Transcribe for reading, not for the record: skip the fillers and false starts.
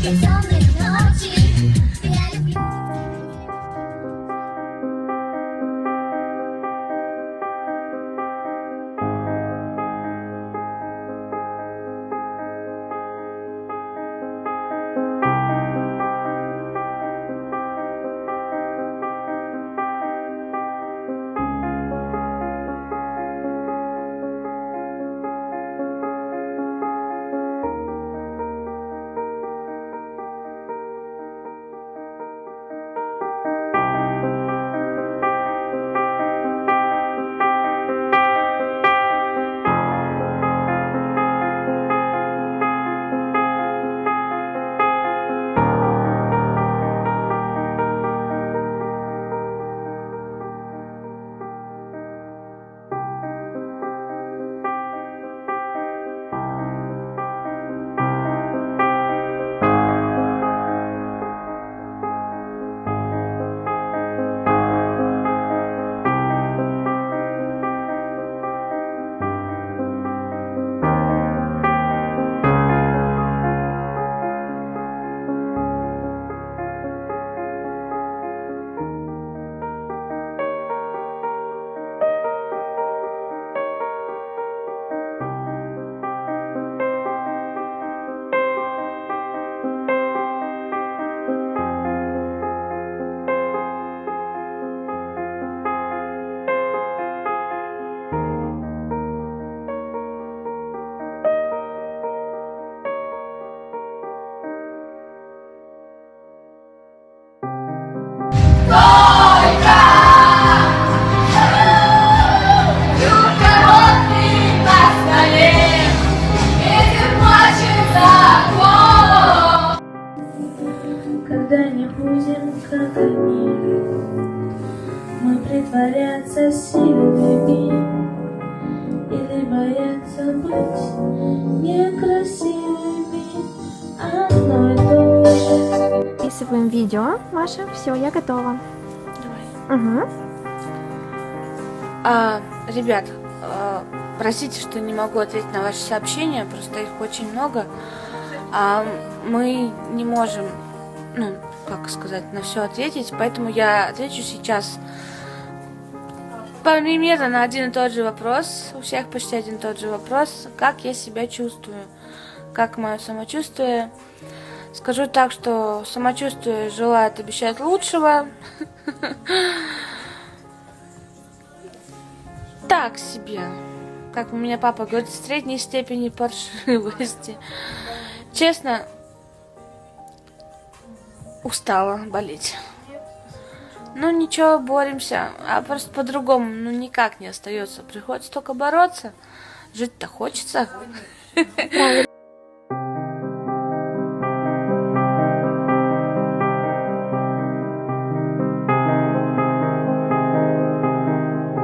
бессонных ночей. Я люблю. Когда не будем, как они, мы притворяться сильными или бояться быть некрасивыми, одно и то же. Записываем видео. Маша, все, я готова. Давай. Угу. Ребят, простите, что не могу ответить на ваши сообщения, просто их очень много. Мы не можем, как сказать, на все ответить, поэтому я отвечу сейчас примерно на один и тот же вопрос. У всех почти один и тот же вопрос. Как я себя чувствую? Как мое самочувствие? Скажу так, что самочувствие желает обещать лучшего. Так себе. Как у меня папа говорит, в средней степени паршивости. Честно, устала болеть. Ну ничего, боремся. А просто по-другому, никак не остается. Приходится только бороться. Жить-то хочется.